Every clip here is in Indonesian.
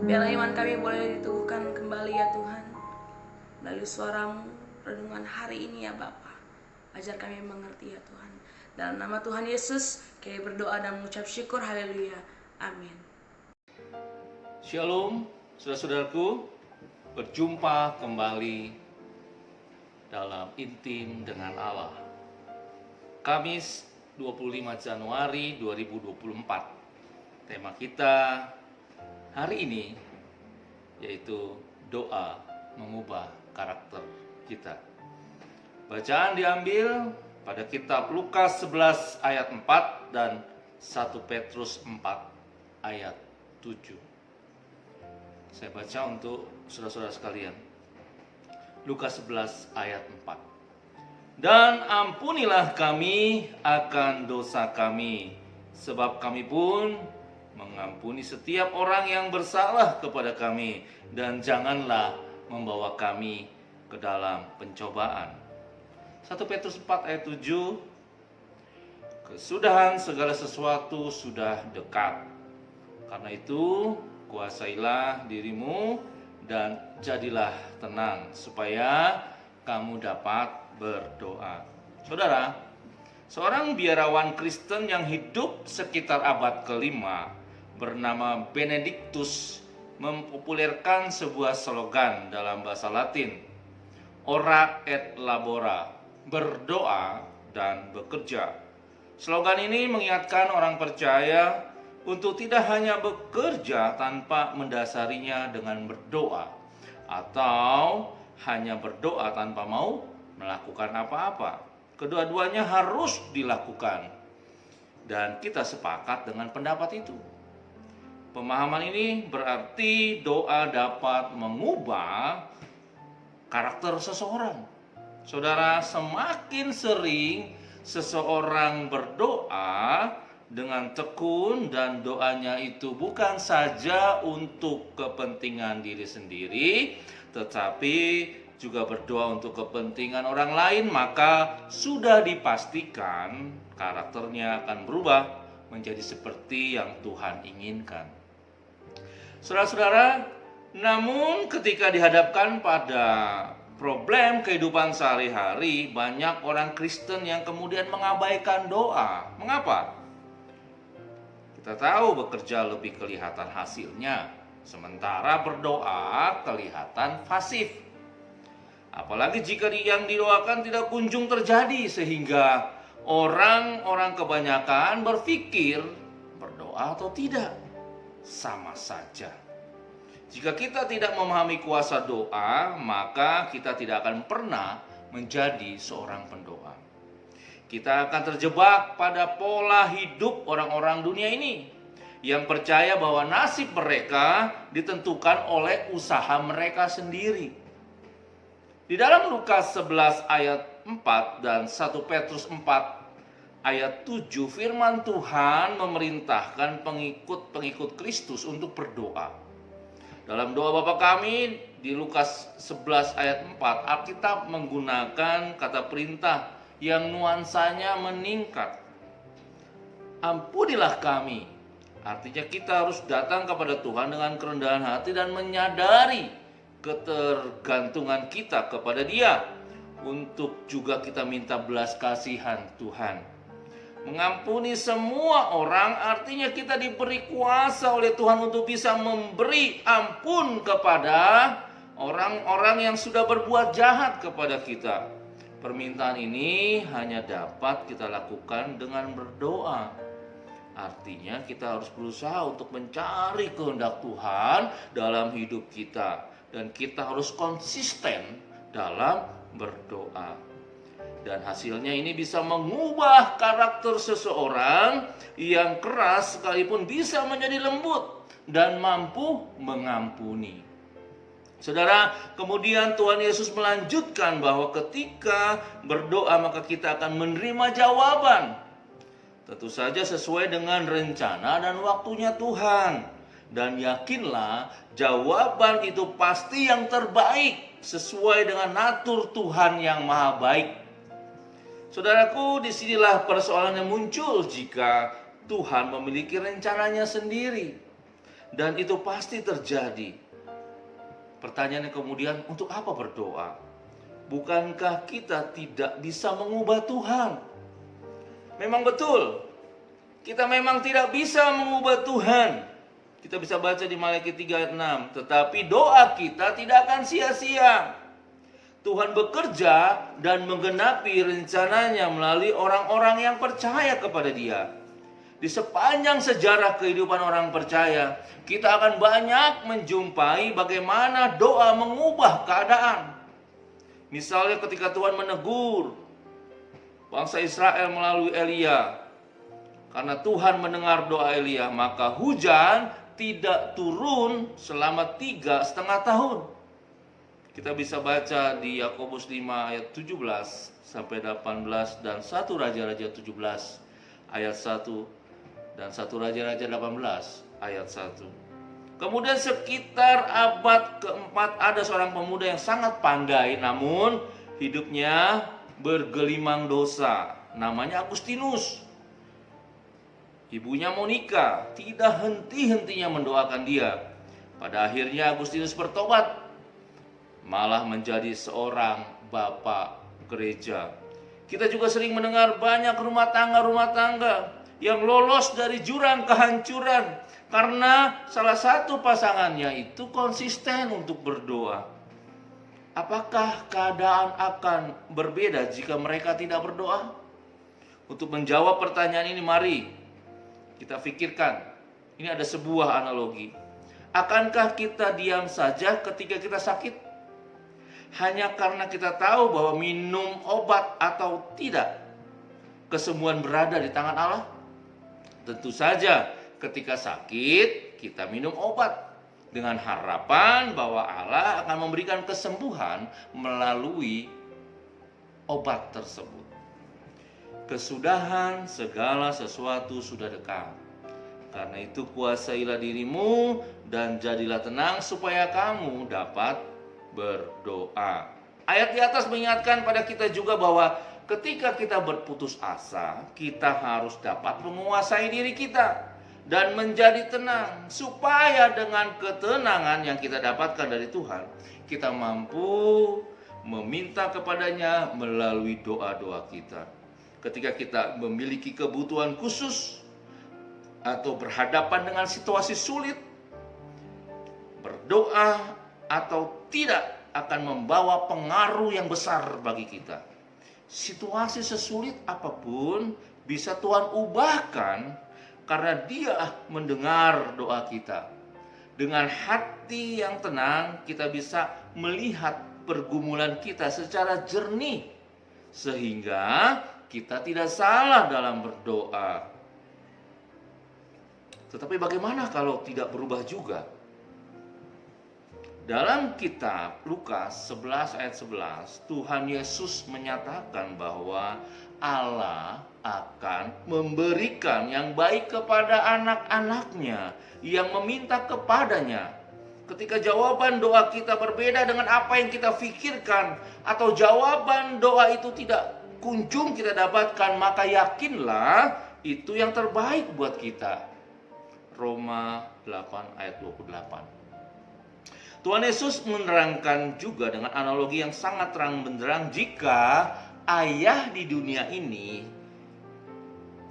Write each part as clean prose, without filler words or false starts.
Biarlah iman kami boleh diteguhkan kembali ya Tuhan, melalui suaramu, renungan hari ini ya Bapa. Ajar kami mengerti ya Tuhan. Dalam nama Tuhan Yesus, kami berdoa dan mengucap syukur, haleluya, amin. Shalom, saudara-saudaraku, berjumpa kembali dalam intim dengan Allah. Kamis 25 Januari 2024. Tema kita hari ini yaitu doa mengubah karakter kita. Bacaan diambil pada kitab Lukas 11 ayat 4 dan 1 Petrus 4 ayat 7. Saya baca untuk saudara-saudara sekalian. Lukas 11 ayat 4. Dan ampunilah kami akan dosa kami, sebab kami pun mengampuni setiap orang yang bersalah kepada kami, dan janganlah membawa kami ke dalam pencobaan. 1 Petrus 4 ayat 7. Kesudahan segala sesuatu sudah dekat. Karena itu kuasailah dirimu dan jadilah tenang, supaya kamu dapat berdoa. Saudara, seorang biarawan Kristen yang hidup sekitar abad ke-5 bernama Benedictus mempopulerkan sebuah slogan dalam bahasa Latin, ora et labora, berdoa dan bekerja. Slogan ini mengingatkan orang percaya untuk tidak hanya bekerja tanpa mendasarinya dengan berdoa, atau hanya berdoa tanpa mau melakukan apa-apa. Kedua-duanya harus dilakukan, dan kita sepakat dengan pendapat itu. Pemahaman ini berarti doa dapat mengubah karakter seseorang. Saudara, semakin sering seseorang berdoa dengan tekun dan doanya itu bukan saja untuk kepentingan diri sendiri, tetapi juga berdoa untuk kepentingan orang lain, maka sudah dipastikan karakternya akan berubah menjadi seperti yang Tuhan inginkan. Saudara-saudara, namun ketika dihadapkan pada problem kehidupan sehari-hari, banyak orang Kristen yang kemudian mengabaikan doa. Mengapa? Kita tahu bekerja lebih kelihatan hasilnya, sementara berdoa kelihatan pasif. Apalagi jika yang didoakan tidak kunjung terjadi, sehingga orang-orang kebanyakan berpikir berdoa atau tidak sama saja. Jika kita tidak memahami kuasa doa, maka kita tidak akan pernah menjadi seorang pendoa. Kita akan terjebak pada pola hidup orang-orang dunia ini yang percaya bahwa nasib mereka ditentukan oleh usaha mereka sendiri. Di dalam Lukas 11 ayat 4 dan 1 Petrus 4 ayat 7, firman Tuhan memerintahkan pengikut-pengikut Kristus untuk berdoa. Dalam doa Bapa kami di Lukas 11 ayat 4, Alkitab menggunakan kata perintah yang nuansanya meningkat. Ampunilah kami. Artinya kita harus datang kepada Tuhan dengan kerendahan hati dan menyadari ketergantungan kita kepada Dia, untuk juga kita minta belas kasihan Tuhan. Mengampuni semua orang artinya kita diberi kuasa oleh Tuhan untuk bisa memberi ampun kepada orang-orang yang sudah berbuat jahat kepada kita. Permintaan ini hanya dapat kita lakukan dengan berdoa. Artinya kita harus berusaha untuk mencari kehendak Tuhan dalam hidup kita, dan kita harus konsisten dalam berdoa. Dan hasilnya ini bisa mengubah karakter seseorang yang keras sekalipun bisa menjadi lembut dan mampu mengampuni. Saudara, kemudian Tuhan Yesus melanjutkan bahwa ketika berdoa maka kita akan menerima jawaban. Tentu saja sesuai dengan rencana dan waktunya Tuhan. Dan yakinlah jawaban itu pasti yang terbaik sesuai dengan natur Tuhan yang maha baik. Saudaraku, disinilah persoalan yang muncul jika Tuhan memiliki rencananya sendiri. dan itu pasti terjadi. Pertanyaannya kemudian, untuk apa berdoa? Bukankah kita tidak bisa mengubah Tuhan? Memang betul, kita memang tidak bisa mengubah Tuhan. Kita bisa baca di Maliaki 3 ayat 6. Tetapi doa kita tidak akan sia-sia. Tuhan bekerja dan menggenapi rencananya melalui orang-orang yang percaya kepada Dia. Di sepanjang sejarah kehidupan orang percaya, kita akan banyak menjumpai bagaimana doa mengubah keadaan. Misalnya ketika Tuhan menegur bangsa Israel melalui Elia. Karena Tuhan mendengar doa Elia, maka hujan tidak turun selama 3,5 tahun. Kita bisa baca di Yakobus 5 ayat 17 sampai 18 dan 1 Raja-Raja 17 ayat 1 dan 1 Raja-Raja 18 ayat 1. Kemudian sekitar abad keempat ada seorang pemuda yang sangat pandai namun hidupnya bergelimang dosa. Namanya Agustinus. Ibunya Monica tidak henti-hentinya mendoakan dia. Pada akhirnya Agustinus bertobat, malah menjadi seorang bapak gereja. Kita juga sering mendengar banyak rumah tangga yang lolos dari jurang kehancuran karena salah satu pasangannya itu konsisten untuk berdoa. Apakah keadaan akan berbeda jika mereka tidak berdoa? Untuk menjawab pertanyaan ini, mari kita pikirkan. Ini ada sebuah analogi. Akankah kita diam saja ketika kita sakit? Hanya karena kita tahu bahwa minum obat atau tidak, kesembuhan berada di tangan Allah? Tentu saja ketika sakit kita minum obat dengan harapan bahwa Allah akan memberikan kesembuhan melalui obat tersebut. Kesudahan segala sesuatu sudah dekat. Karena itu kuasailah dirimu dan jadilah tenang supaya kamu dapat berdoa. Ayat di atas mengingatkan pada kita juga bahwa ketika kita berputus asa, kita harus dapat menguasai diri kita dan menjadi tenang, supaya dengan ketenangan yang kita dapatkan dari Tuhan, kita mampu meminta kepadanya melalui doa-doa kita. Ketika kita memiliki kebutuhan khusus atau berhadapan dengan situasi sulit, berdoa atau tidak akan membawa pengaruh yang besar bagi kita. Situasi sesulit apapun bisa Tuhan ubahkan karena Dia mendengar doa kita. Dengan hati yang tenang kita bisa melihat pergumulan kita secara jernih sehingga kita tidak salah dalam berdoa. Tetapi bagaimana kalau tidak berubah juga? Dalam kitab Lukas 11 ayat 11, Tuhan Yesus menyatakan bahwa Allah akan memberikan yang baik kepada anak-anaknya yang meminta kepadanya. Ketika jawaban doa kita berbeda dengan apa yang kita pikirkan, atau jawaban doa itu tidak kunjung kita dapatkan, maka yakinlah itu yang terbaik buat kita. Roma 8 ayat 28. Tuhan Yesus menerangkan juga dengan analogi yang sangat terang benderang, jika ayah di dunia ini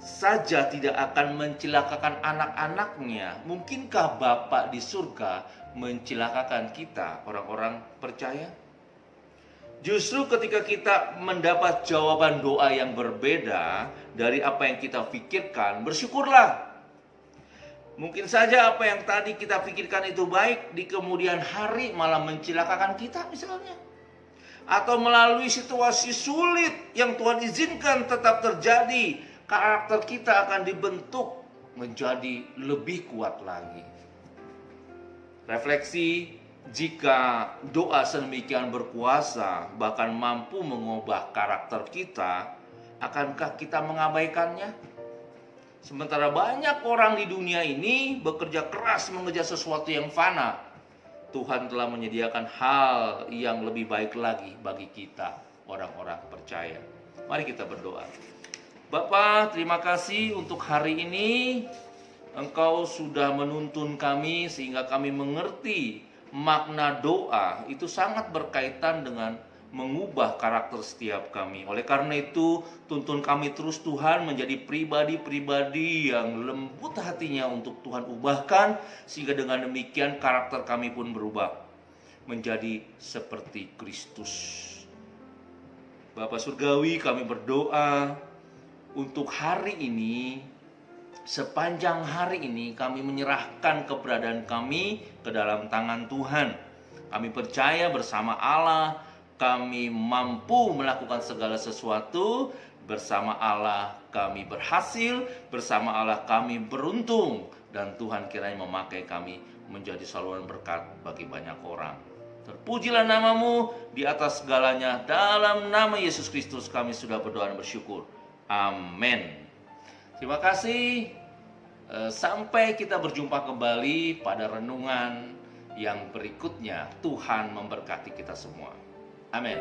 saja tidak akan mencelakakan anak-anaknya, mungkinkah Bapa di surga mencelakakan kita, orang-orang percaya? Justru ketika kita mendapat jawaban doa yang berbeda dari apa yang kita pikirkan, bersyukurlah. Mungkin saja apa yang tadi kita pikirkan itu baik, di kemudian hari malah mencelakakan kita misalnya. Atau melalui situasi sulit yang Tuhan izinkan tetap terjadi, karakter kita akan dibentuk menjadi lebih kuat lagi. Refleksi, jika doa sedemikian berkuasa, bahkan mampu mengubah karakter kita, akankah kita mengabaikannya? Sementara banyak orang di dunia ini bekerja keras mengejar sesuatu yang fana, Tuhan telah menyediakan hal yang lebih baik lagi bagi kita, orang-orang percaya. Mari kita berdoa. Bapa, terima kasih untuk hari ini. Engkau sudah menuntun kami sehingga kami mengerti makna doa itu sangat berkaitan dengan mengubah karakter setiap kami. Oleh karena itu, tuntun kami terus Tuhan menjadi pribadi-pribadi yang lembut hatinya untuk Tuhan ubahkan, sehingga dengan demikian karakter kami pun berubah menjadi seperti Kristus. Bapa Surgawi, kami berdoa untuk hari ini. Sepanjang hari ini kami menyerahkan keberadaan kami ke dalam tangan Tuhan. Kami percaya bersama Allah kami mampu melakukan segala sesuatu. Bersama Allah kami berhasil, bersama Allah kami beruntung, dan Tuhan kiranya memakai kami menjadi saluran berkat bagi banyak orang. Terpujilah namamu di atas segalanya. Dalam nama Yesus Kristus kami sudah berdoa dan bersyukur. Amin. Terima kasih. Sampai kita berjumpa kembali pada renungan yang berikutnya. Tuhan memberkati kita semua. Amin.